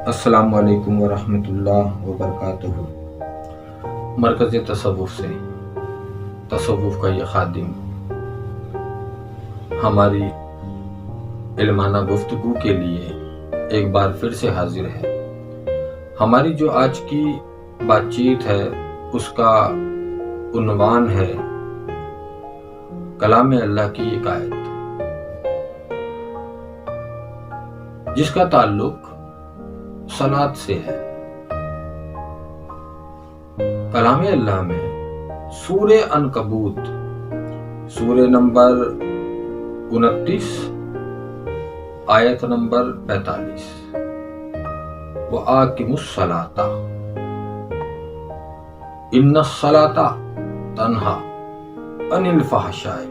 السلام علیکم ورحمۃ اللہ وبرکاتہ۔ مرکز تصوف سے تصوف کا یہ خادم ہماری علمانہ گفتگو کے لیے ایک بار پھر سے حاضر ہے۔ ہماری جو آج کی بات چیت ہے اس کا عنوان ہے کلام اللہ کی ایک آیت، جس کا تعلق صلاۃ سے ہے۔ کلام اللہ میں سورہ عنکبوت سورہ نمبر 29 آیت نمبر 45 وَآقِمُوا الصَّلَاةَ إِنَّ الصَّلَاةَ تَنْہَىٰ عَنِ الْفَحْشَاءِ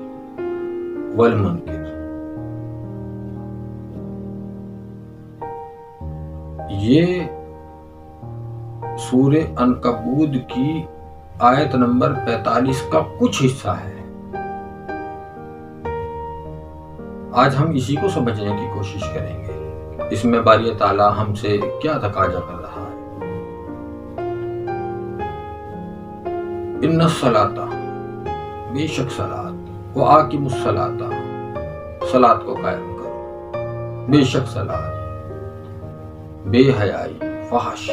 وَالْمُنکَرِ۔ یہ سورہ عنکبوت کی آیت نمبر 45 کا کچھ حصہ ہے۔ آج ہم اسی کو سمجھنے کی کوشش کریں گے، اس میں باری تعالیٰ ہم سے کیا تقاضا کر رہا ہے۔ ان الصلاۃ، بے شک صلاۃ، وآقِمُوا الصلاۃ، صلاۃ کو قائم کرو، بے شک صلاۃ بے حیائی، فحش،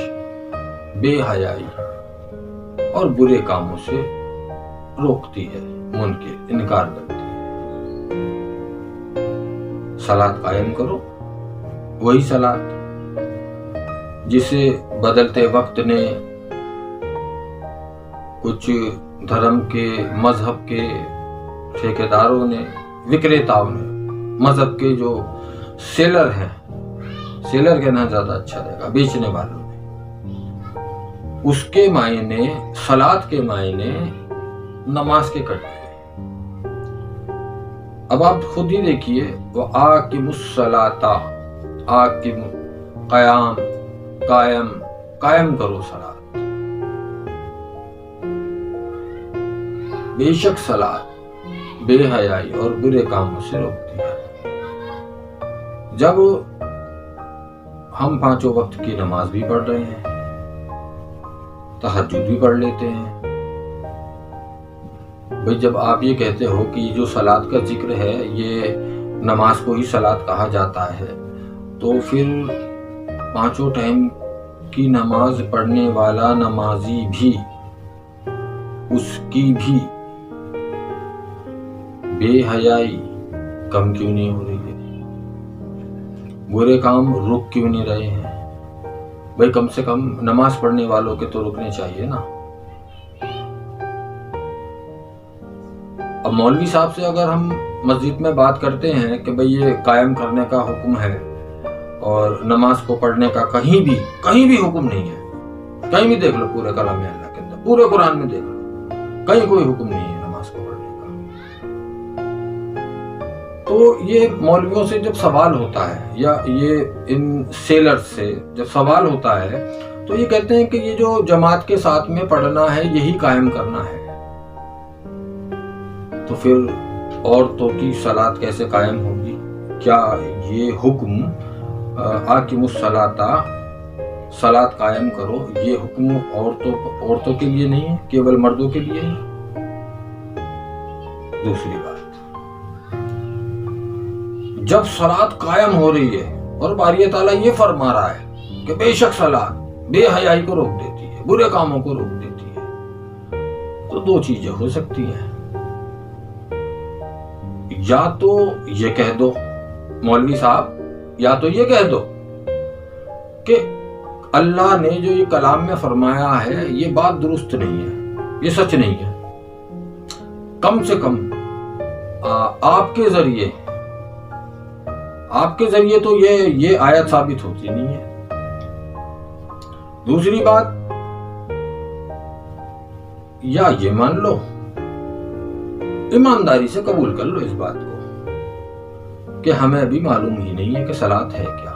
بے حیائی اور برے کاموں سے روکتی ہے، منکر، انکار کرتی ہے۔ صلاۃ قائم کرو، وہی صلاۃ جسے بدلتے وقت نے کچھ دھرم کے، مذہب کے ٹھیکیداروں نے، وکریتاؤں نے، مذہب کے جو سیلر ہیں، سیلر کہنا زیادہ اچھا رہے گا، بیچنے والوں نے، اس کے معنی، صلاۃ کے معنی نماز کے کٹ گئے۔ اب آپ خود ہی دیکھیے، وَآقِمُوا الصَّلَاةَ، آقِم، قیام، قائم، قائم کرو صلاۃ، بے شک صلاۃ بے حیائی اور برے کاموں سے روکتی ہے۔ جب ہم پانچوں وقت کی نماز بھی پڑھ رہے ہیں، تہجد بھی پڑھ لیتے ہیں، بھئی جب آپ یہ کہتے ہو کہ یہ جو صلاۃ کا ذکر ہے یہ نماز کو ہی صلاۃ کہا جاتا ہے، تو پھر پانچوں ٹائم کی نماز پڑھنے والا نمازی بھی، اس کی بھی بے حیائی کم کیوں نہیں ہو رہی ہے؟ برے کام رک کیوں نہیں رہے ہیں؟ بھئی کم سے کم نماز پڑھنے والوں کے تو رکنے چاہیے نا۔ اب مولوی صاحب سے اگر ہم مسجد میں بات کرتے ہیں کہ بھئی یہ قائم کرنے کا حکم ہے اور نماز کو پڑھنے کا کہیں بھی حکم نہیں ہے، کہیں بھی دیکھ لو پورے کلام اللہ کے اندر، پورے قرآن میں دیکھ لو، کہیں کوئی حکم نہیں ہے نماز کو پڑھنے کا، تو یہ مولویوں سے جب سوال ہوتا ہے یا یہ ان سیلر سے جب سوال ہوتا ہے تو یہ کہتے ہیں کہ یہ جو جماعت کے ساتھ میں پڑھنا ہے یہی قائم کرنا ہے، تو پھر عورتوں کی صلاۃ کیسے قائم ہوگی؟ کیا یہ حکم آقِمُوا الصلاۃ، صلاۃ قائم کرو، یہ حکم عورتوں کے لیے نہیں ہے، کیول مردوں کے لیے ہے؟ دوسری بات، جب صلاۃ قائم ہو رہی ہے اور باری تعالیٰ یہ فرما رہا ہے کہ بے شک صلاۃ بے حیائی کو روک دیتی ہے، برے کاموں کو روک دیتی ہے، تو دو چیزیں ہو سکتی ہیں، یا تو یہ کہہ دو مولوی صاحب، یا تو یہ کہہ دو کہ اللہ نے جو یہ کلام میں فرمایا ہے یہ بات درست نہیں ہے، یہ سچ نہیں ہے، کم سے کم آپ کے ذریعے تو یہ آیت ثابت ہوتی نہیں ہے۔ دوسری بات، یا یہ مان لو، ایمانداری سے قبول کر لو اس بات کو کہ ہمیں ابھی معلوم ہی نہیں ہے کہ صلاۃ ہے کیا،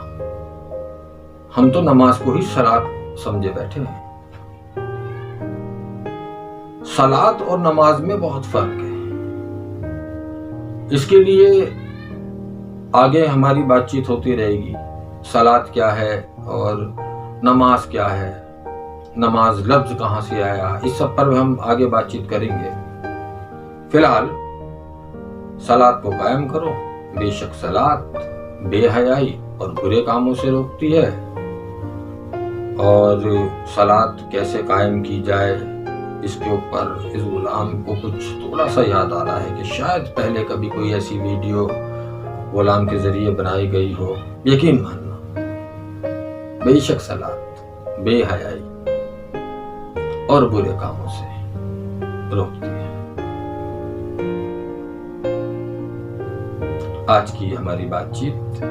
ہم تو نماز کو ہی صلاۃ سمجھے بیٹھے ہیں۔ صلاۃ اور نماز میں بہت فرق ہے، اس کے لیے آگے ہماری بات چیت ہوتی رہے گی، صلاۃ کیا ہے اور نماز کیا ہے، نماز لفظ کہاں سے آیا، اس سب پر ہم آگے بات چیت کریں گے۔ فی الحال صلاۃ کو قائم کرو، بے شک صلاۃ بے حیائی اور برے کاموں سے روکتی ہے۔ اور صلاۃ کیسے قائم کی جائے، اس کے اوپر اس غلام کو کچھ تھوڑا سا یاد آ رہا ہے کہ شاید پہلے کبھی کوئی ایسی ویڈیو غلام کے ذریعے بنائی گئی ہو۔ یقین ماننا، بے شک صلاۃ بے حیائی اور برے کاموں سے روکتی ہے۔ آج کی ہماری بات چیت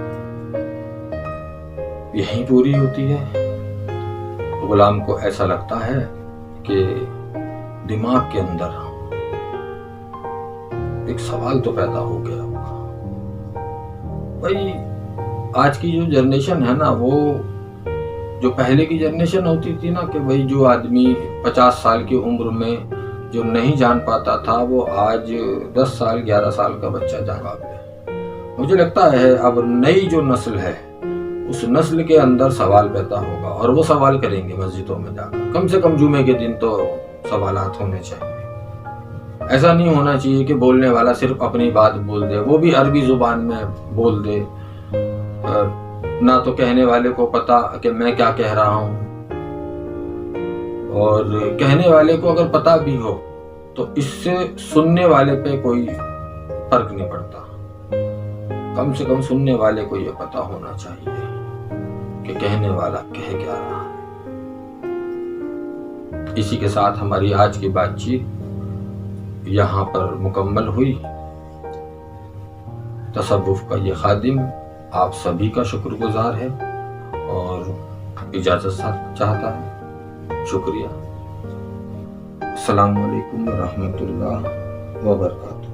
یہیں پوری ہوتی ہے۔ غلام کو ایسا لگتا ہے کہ دماغ کے اندر ایک سوال تو پیدا ہو گیا ہوگا، بھائی آج کی جو جنریشن ہے نا، وہ جو پہلے کی جنریشن ہوتی تھی نا، کہ بھائی جو آدمی 50 سال کی عمر میں جو نہیں جان پاتا تھا، وہ آج 10 سال 11 سال کا بچہ جان پا گیا۔ مجھے لگتا ہے اب نئی جو نسل ہے، اس نسل کے اندر سوال پیدا ہوگا، اور وہ سوال کریں گے مسجدوں میں جا کر۔ کم سے کم جمعے کے دن تو سوالات ہونے چاہیے۔ ایسا نہیں ہونا چاہیے کہ بولنے والا صرف اپنی بات بول دے، وہ بھی عربی زبان میں بول دے، نہ تو کہنے والے کو پتا کہ میں کیا کہہ رہا ہوں، اور کہنے والے کو اگر پتا بھی ہو تو اس سے سننے والے پہ کوئی فرق نہیں پڑتا۔ کم سے کم سننے والے کو یہ پتا ہونا چاہیے کہ کہنے والا کہہ کیا رہا ہے۔ اسی کے ساتھ ہماری آج کی بات چیت یہاں پر مکمل ہوئی۔ تصوف کا یہ خادم آپ سبھی کا شکر گزار ہے اور اجازت چاہتا ہے۔ شکریہ۔ السلام علیکم ورحمۃ اللہ وبرکاتہ۔